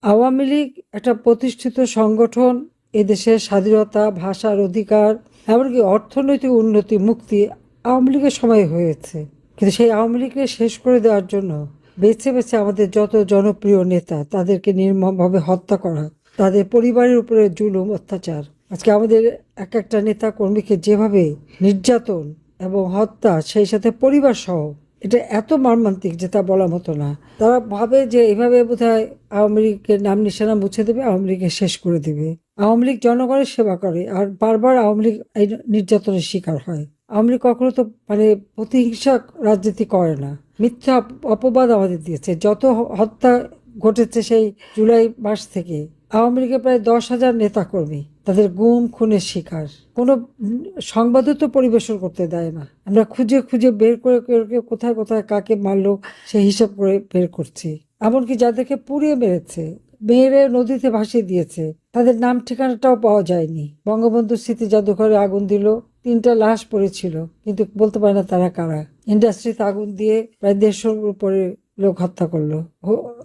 আওয়ামী লীগ একটা প্রতিষ্ঠিত সংগঠন, এদেশের স্বাধীনতা, ভাষার অধিকার, এমনকি অর্থনৈতিক উন্নতি, মুক্তি আওয়ামী লীগের সময় হয়েছে। কিন্তু সেই আওয়ামী লীগকে শেষ করে দেওয়ার জন্য বেছে বেছে আমাদের যত জনপ্রিয় নেতা তাদেরকে নির্মমভাবে হত্যা করা, তাদের পরিবারের উপরে জুলুম অত্যাচার, আজকে আমাদের এক একটা নেতা কর্মীকে যেভাবে নির্যাতন এবং হত্যা, সেই সাথে পরিবার সহ, এটা এত মর্মান্তিক যে তা বলার মতো না। তারা ভাবে যে এইভাবে বোধহয় আওয়ামী লীগের নাম নিশানা মুছে দেবে, আওয়ামী লীগকে শেষ করে দেবে। আওয়ামী লীগ জনগণের সেবা করে, আর বারবার আওয়ামী লীগ এই নির্যাতনের শিকার হয়। আওয়ামী লীগ কখনো তো প্রতিহিংসা রাজনীতি করে না, মিথ্যা অপবাদ আমাদের দিয়েছে। যত হত্যা ঘটেছে সেই জুলাই মাস থেকে, আওয়ামী লীগের প্রায় 10,000 নেতাকর্মী তাদের গুম খুনের শিকার। কোনো সংবাদও তো পরিবেশন করতে দেয় না। আমরা খুঁজে খুঁজে বের করে কোথায় কোথায় কাকে মারলো সেই হিসাব করে বের করছি। এমনকি যাদেরকে পুড়িয়ে মেরেছে, মেয়েরে নদীতে ভাসিয়ে দিয়েছে, তাদের নাম ঠিকানাটাও পাওয়া যায়নি। বঙ্গবন্ধু স্মৃতি জাদুঘরে আগুন দিল, 3টা লাশ পড়েছিল, কিন্তু বলতে পারে না তারা কারা। ইন্ডাস্ট্রিতে আগুন দিয়ে প্রায় 150 উপরে লোক হত্যা করলো,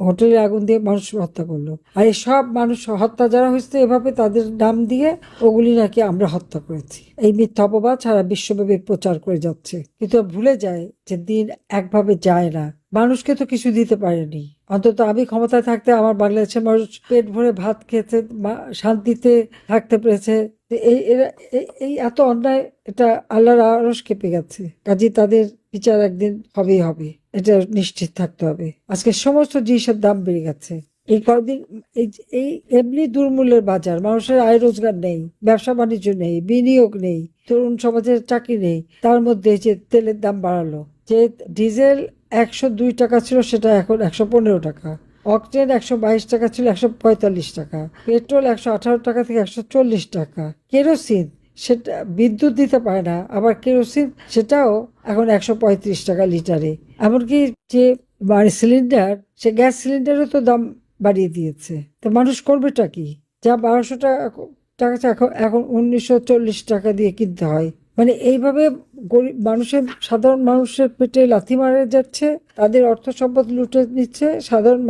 হোটেলে আগুন দিয়ে মানুষ হত্যা করলো। আর এই সব মানুষ হত্যা যারা হয়েছে এভাবে তাদের নাম দিয়ে, ওগুলি নাকি আমরা হত্যা করেছি, এই মিথ্যা অপবাদ সারা বিশ্বব্যাপী প্রচার করে যাচ্ছে। কিন্তু ভুলে যায় যে দিন একভাবে যায় না। মানুষকে তো কিছু দিতে পারেনি। অন্তত আমি ক্ষমতায় থাকতে আমার বাংলাদেশের মানুষ পেট ভরে ভাত খেতে, শান্তিতে থাকতে পেরেছে। এই এত অন্যায়, এটা আল্লাহর আরশ কেঁপে গেছে। কাজে তাদের বিচার একদিন হবেই হবে, এটা নিশ্চিত থাকতে হবে। আজকে সমস্ত জিনিসের দাম বেড়ে গেছে। এই কয়েকদিন এই এমনি দুর্মূল্যের বাজার, মানুষের আয় রোজগার নেই, ব্যবসা বাণিজ্য নেই, বিনিয়োগ নেই, তরুণ সমাজের চাকরি নেই। তার মধ্যে যে তেলের দাম বাড়ালো, যে ডিজেল 102 টাকা ছিল সেটা এখন 115 টাকা, অকটেন 122 টাকা ছিল 145 টাকা, পেট্রোল 118 টাকা থেকে 140 টাকা, কেরোসিন সেটা বিদ্যুৎ দিতে পারে না, আবার কেরোসিন সেটাও এখন 135 টাকা লিটারে। এমনকি যে সিলিন্ডার, সে গ্যাস সিলিন্ডারও তো দাম বাড়িয়ে দিয়েছে। তো মানুষ করবেটা কি? যা 1200 টাকা এখন 1940 টাকা দিয়ে কিনতে হয়। এইভাবে গরিব মানুষের, সাধারণ মানুষের পেটে লাথি মারা যাচ্ছে, তাদের অর্থ সম্পদ লুটে নিচ্ছে, সাধারণ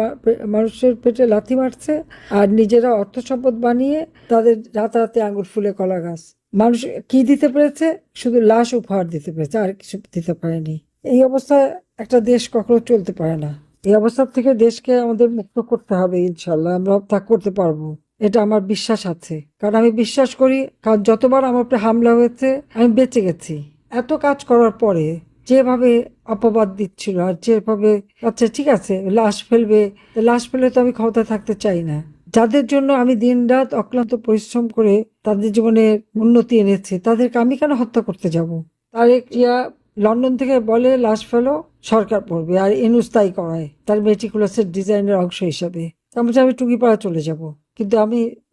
মানুষের পেটে লাথি মারছে, আর নিজেরা অর্থ সম্পদ বানিয়ে তাদের রাতারাতি আঙুর ফুলে কলা গাছ। মানুষ কি দিতে পেরেছে? শুধু লাশ উপহার দিতে পেরেছে, আর কিছু দিতে পারেনি। এই অবস্থায় একটা দেশ কখনো চলতে পারে না। এই অবস্থা থেকে দেশকে আমাদের মুক্ত করতে হবে, ইনশাল্লাহ আমরা তা করতে পারবো, এটা আমার বিশ্বাস আছে। কারণ আমি বিশ্বাস করি, কারণ যতবার আমার উপরে হামলা হয়েছে আমি বেঁচে গেছি। এত কাজ করার পরে যেভাবে অপবাদ দিচ্ছিল, আর যেভাবে আচ্ছা ঠিক আছে লাশ ফেলবে, লাশ ফেলে তো আমি ক্ষমতায় থাকতে চাই না। যাদের জন্য আমি দিন রাত অক্লান্ত পরিশ্রম করে তাদের জীবনে উন্নতি এনেছি, তাদেরকে আমি কেন হত্যা করতে যাব? তারেক জিয়া লন্ডন থেকে বলে লাশ ফেলো, সরকার পড়বে, আর ইনুস তাই করায় তার মেটিকুলাসের ডিজাইনের অংশ হিসাবে। আমি টুঙ্গিপাড়া চলে যাব, কিন্তু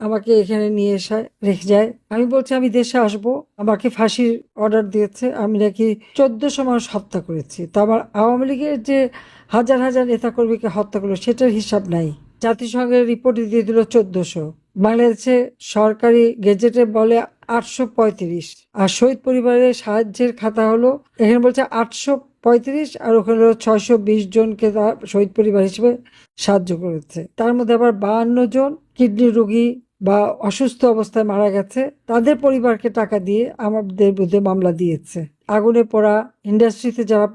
আমাকে এখানে নিয়ে এসে রেখে যায়। আমি বলছি আমি দেশে আসব, আমাকে ফাঁসির অর্ডার দিয়েছে, আমি নাকি 1400 মানুষ হত্যা করেছি। তা আমার আওয়ামী লীগের যে হাজার হাজার নেতাকর্মীকে হত্যা করলো সেটার হিসাব নাই। জাতিসংঘের রিপোর্ট দিয়ে দিল 1400, বাংলাদেশে সরকারি গেজেটে বলে 835, আর শহীদ পরিবারের সাহায্যের খাতা হলো, এখানে বলছে 835, আর ওখানে 620 জনকে তার শহীদ পরিবার হিসেবে সাহায্য করেছে। তার মধ্যে আবার 52 জন কিডনি রোগী বা অসুস্থ অবস্থায় মারা গেছে, তাদের পরিবারকে টাকা দিয়ে আমাদের বিরুদ্ধে মামলা দিয়েছে। আগুনে পোড়া ইন্ডাস্ট্রিতে যারা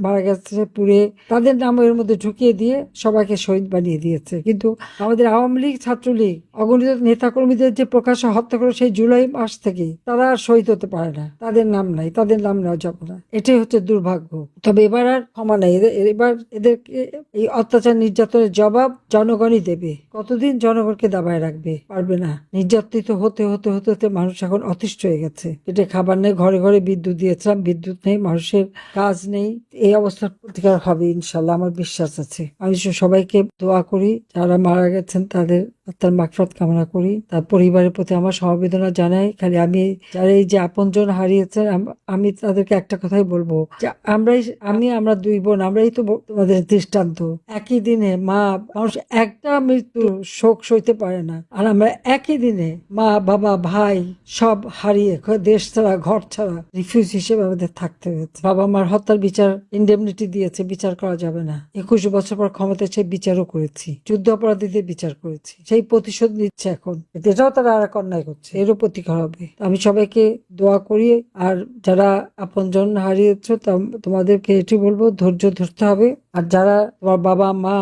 মারা গেছে পুড়ে, তাদের নাম এর মধ্যে ঢুকিয়ে দিয়ে সবাইকে শহীদ বানিয়ে দিয়েছে। কিন্তু আমাদের আওয়ামী লীগ, ছাত্রলীগ, অগণিত নেতাকর্মীদের যে প্রকাশ্যে হত্যা করে সেই জুলাই মাস থেকে তারা আর শহীদ হতে পারে না, তাদের নাম নাই, তাদের নাম নেওয়া যাবে না। এটাই হচ্ছে দুর্ভাগ্য। তবে এবার আর ক্ষমা নাই, এবার এদেরকে এই অত্যাচার নির্যাতনের জবাব জনগণই দেবে। কতদিন জনগণকে দাবায় রাখবে? পারবে না। নির্যাতিত হতে হতে হতে হতে মানুষ এখন অতিষ্ঠ হয়ে গেছে। পেটে খাবার নেই, ঘরে ঘরে বিদ্যুৎ দিয়েছিলাম, বিদ্যুৎ নেই, মানুষের কাজ নেই। এই অবস্থার প্রতিকার হবে ইনশাল্লাহ, আমার বিশ্বাস আছে। আমি সবাইকে দোয়া করি, যারা মারা গেছেন তাদের আত্মার মাগফিরাত কামনা করি। তার পরিবারের প্রতি আমার সমবেদনা জানাই। খালি আমি যারা এই যে আপনজন হারিয়েছে, আমি তাদেরকে একটা কথাই বলবো যে আমরা দুই বোন, আমরাই তো তোমাদের দৃষ্টান্ত। একই দিনে মানুষ একটা মৃত্যু শোক সইতে পারে না, আর আমরা একই দিনে মা বাবা ভাই সব হারিয়ে দেশ ছাড়া ঘর ছাড়া রিফিউজ হিসেবে আমাদের থাকতে হয়েছে। বাবা মার হত্যার বিচার ইন্ডেমনিটি দিয়েছে, বিচার করা যাবে না। 21 বছর পর ক্ষমতায় সেই বিচারও করেছি, যুদ্ধ অপরাধীদের বিচার করেছি, সেই প্রতিশোধ নিচ্ছে এখন। এটাও তারা আর এক অন্যায় করছে, এরও প্রতিকার হবে। আমি সবাইকে দোয়া করি। আর যারা আপনজন হারিয়েছ তোমাদেরকে এটি বলবো, ধৈর্য ধরতে হবে। আর যারা তোমার বাবা মা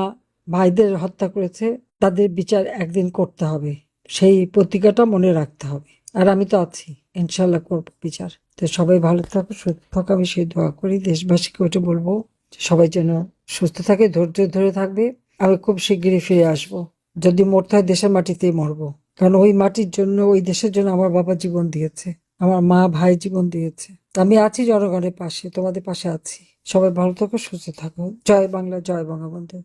ভাইদের হত্যা করেছে তাদের বিচার একদিন করতে হবে, সেই প্রতিজ্ঞাটা মনে রাখতে হবে। আর আমি তো আছি, ইনশাল্লাহ করবো বিচার। তো সবাই ভালো থাকো, সুস্থ থাকো, আমি সেই দোয়া করি। দেশবাসীকে ওটা বলবো যে সবাই যেন সুস্থ থাকে, ধৈর্য ধরে থাকবে। আমি খুব শিগগিরই ফিরে আসবো। যদি মরতে হয় দেশের মাটিতেই মরবো, কারণ ওই মাটির জন্য, ওই দেশের জন্য আমার বাবা জীবন দিয়েছে, আমার মা ভাই জীবন দিয়েছে। আমি আছি জনগণের পাশে, তোমাদের পাশে আছি। সবাই ভালো থাকো, সুস্থ থাকো। জয় বাংলা, জয় বঙ্গবন্ধু।